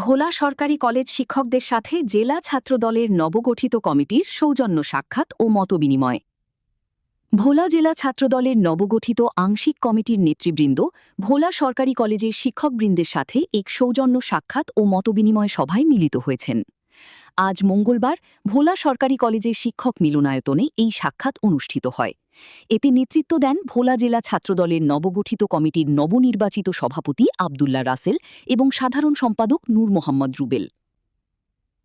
ভোলা সরকারি কলেজ শিক্ষকদের সাথে জেলা ছাত্রদলের নবগঠিত কমিটির সৌজন্য সাক্ষাৎ ও মতবিনিময়। ভোলা জেলা ছাত্রদলের নবগঠিত আংশিক কমিটির নেতৃবৃন্দ ভোলা সরকারি কলেজের শিক্ষকবৃন্দের সাথে এক সৌজন্য সাক্ষাৎ ও মতবিনিময় সভায় মিলিত হয়েছেন। আজ মঙ্গলবার ভোলা সরকারি কলেজের শিক্ষক মিলনায়তনে এই সাক্ষাৎ অনুষ্ঠিত হয়। এতে নেতৃত্ব দেন ভোলা জেলা ছাত্রদলের নবগঠিত কমিটির নবনির্বাচিত সভাপতি আবদুল্লাহ রাসেল এবং সাধারণ সম্পাদক নূর মোহাম্মদ রুবেল।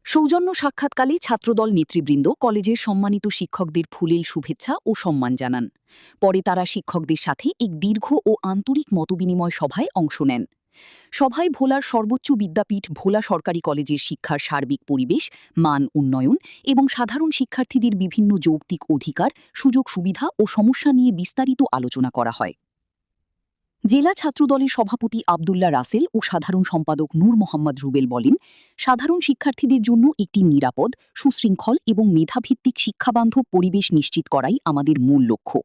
সৌজন্য সাক্ষাৎকালে ছাত্রদল নেতৃবৃন্দ কলেজের সম্মানিত শিক্ষকদের ফুলেল শুভেচ্ছা ও সম্মান জানান। পরে তারা শিক্ষকদের সাথে এক দীর্ঘ ও আন্তরিক মতবিনিময় সভায় অংশ নেন। সভায় ভোলার সর্বোচ্চ বিদ্যাপীঠ ভোলা সরকারি কলেজের শিক্ষার সার্বিক পরিবেশ, মান উন্নয়ন এবং সাধারণ শিক্ষার্থীদের বিভিন্ন যৌক্তিক অধিকার, সুযোগ সুবিধা ও সমস্যা নিয়ে বিস্তারিত আলোচনা করা হয়। জেলা ছাত্রদলের সভাপতি আবদুল্লাহ রাসেল ও সাধারণ সম্পাদক নূর মোহাম্মদ রুবেল বলেন, সাধারণ শিক্ষার্থীদের জন্য একটি নিরাপদ, সুশৃঙ্খল এবং মেধাভিত্তিক শিক্ষাবান্ধব পরিবেশ নিশ্চিত করাই আমাদের মূল লক্ষ্য।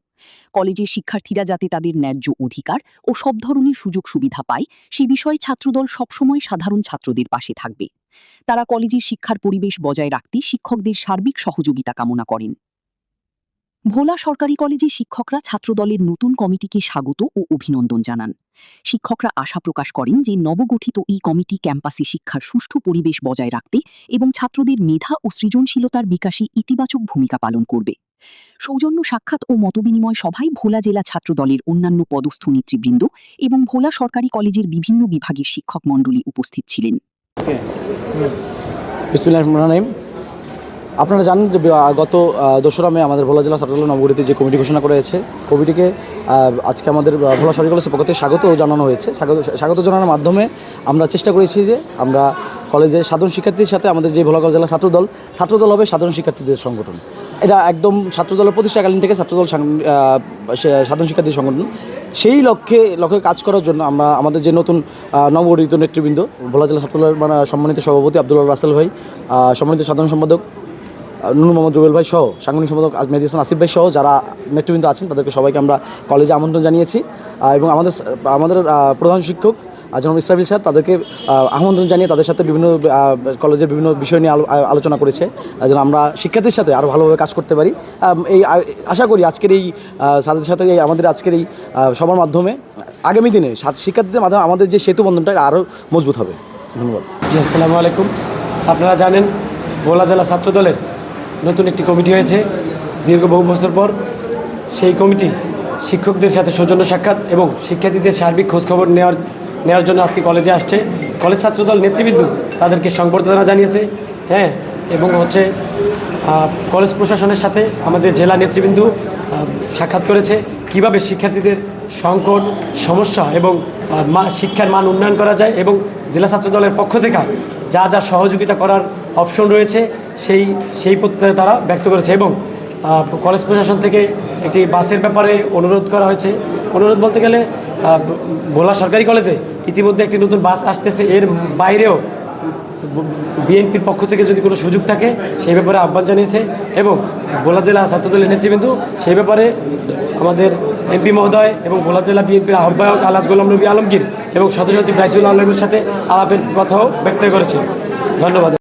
কলেজের শিক্ষার্থীরা যাতে তাদের ন্যায্য অধিকার ও সব ধরনের সুযোগ সুবিধা পায় সে বিষয়ে ছাত্রদল সবসময় সাধারণ ছাত্রদের পাশে থাকবে। তারা কলেজের শিক্ষার পরিবেশ বজায় রাখতে শিক্ষকদের সার্বিক সহযোগিতা কামনা করেন। ভোলা সরকারি কলেজের শিক্ষকরা ছাত্রদলের নতুন কমিটিকে স্বাগত ও অভিনন্দন জানান। শিক্ষকরা আশা প্রকাশ করেন যে নবগঠিত এই কমিটি ক্যাম্পাসে শিক্ষার সুষ্ঠু পরিবেশ বজায় রাখতে এবং ছাত্রদের মেধা ও সৃজনশীলতার বিকাশে ইতিবাচক ভূমিকা পালন করবে। সৌজন্য সাক্ষাৎ ও মতবিনিময় সভায় ভোলা জেলা ছাত্রদলের অন্যান্য পদস্থ নেতৃবৃন্দ এবং ভোলা সরকারি কলেজের বিভিন্ন বিভাগের শিক্ষক মণ্ডলী উপস্থিত ছিলেন। আপনারা জানেন যে গত 2রা মে আমাদের ভোলা জেলা ছাত্রদল নবগঠিত যে কমিটি ঘোষণা করা হয়েছে, কমিটিকে আজকে আমাদের ভোলা সরকারি কলেজের পক্ষ থেকে স্বাগত জানানো হয়েছে। স্বাগত জানানোর মাধ্যমে আমরা চেষ্টা করেছি যে আমরা কলেজের সাধারণ শিক্ষার্থীদের সাথে আমাদের যে ভোলা জেলা ছাত্রদল হবে সাধারণ শিক্ষার্থীদের সংগঠন। এটা একদম ছাত্রদলের প্রতিষ্ঠাকালীন থেকে ছাত্রদল সাধারণ শিক্ষার্থীদের সংগঠন। সেই লক্ষ্যে কাজ করার জন্য আমরা আমাদের যে নতুন নবগঠিত নেতৃবৃন্দ ভোলা জেলা ছাত্রদলের সম্মানিত সভাপতি আবদুল্লাহ রাসেল ভাই, সম্মানিত সাধারণ সম্পাদক নূর মোহাম্মদ রুবেল ভাই সহ সাংগঠনিক সম্পাদক মেহেদী হাসান আসিফ ভাই সহ যারা নেতৃবৃন্দ আছেন তাদেরকে সবাইকে আমরা কলেজে আমন্ত্রণ জানিয়েছি এবং আমাদের প্রধান শিক্ষক জনাব ইসরাফিল স্যার তাদেরকে আমন্ত্রণ জানিয়ে তাদের সাথে বিভিন্ন কলেজের বিভিন্ন বিষয় নিয়ে আলোচনা করেছে, যেন আমরা শিক্ষার্থীর সাথে আরও ভালোভাবে কাজ করতে পারি। এই আশা করি আজকের এই সাথে সাথে আমাদের আজকের এই সবার মাধ্যমে আগামী দিনে শিক্ষার্থীদের মাধ্যমে আমাদের যে সেতু বন্ধনটা আরও মজবুত হবে। ধন্যবাদ। জি, আসসালামু আলাইকুম। আপনারা জানেন ভোলা জেলা ছাত্রদলের নতুন একটি কমিটি হয়েছে দীর্ঘ বহু বছর পর। সেই কমিটি শিক্ষকদের সাথে সৌজন্য সাক্ষাৎ এবং শিক্ষার্থীদের সার্বিক খোঁজখবর নেওয়ার জন্য আজকে কলেজে আসছে। কলেজ ছাত্রদল নেতৃবৃন্দ তাদেরকে সংবর্ধনা জানিয়েছে, এবং কলেজ প্রশাসনের সাথে আমাদের জেলা নেতৃবৃন্দ সাক্ষাৎ করেছে কিভাবে শিক্ষার্থীদের সংকট সমস্যা এবং শিক্ষার মান উন্নয়ন করা যায় এবং জেলা ছাত্রদলের পক্ষ থেকে যা যা সহযোগিতা করার অপশন রয়েছে সেই প্রত্যয় তারা ব্যক্ত করেছে। এবং কলেজ প্রশাসন থেকে একটি বাসের ব্যাপারে অনুরোধ করা হয়েছে। অনুরোধ বলতে গেলে ভোলা সরকারি কলেজে ইতিমধ্যে একটি নতুন বাস আসতেছে, এর বাইরেও বিএনপির পক্ষ থেকে যদি কোনো সুযোগ থাকে সেই ব্যাপারে আহ্বান জানিয়েছে। এবং ভোলা জেলা ছাত্রদলের নেতৃবৃন্দ সেই ব্যাপারে আমাদের এমপি মহোদয় এবং ভোলা জেলা বিএনপির আহ্বায়ক আলহাজ গোলাম নবী আলমগীর এবং সদস্য সচিব রাইসুল আলমের সাথে আলাপের কথাও ব্যক্ত করেছে। ধন্যবাদ।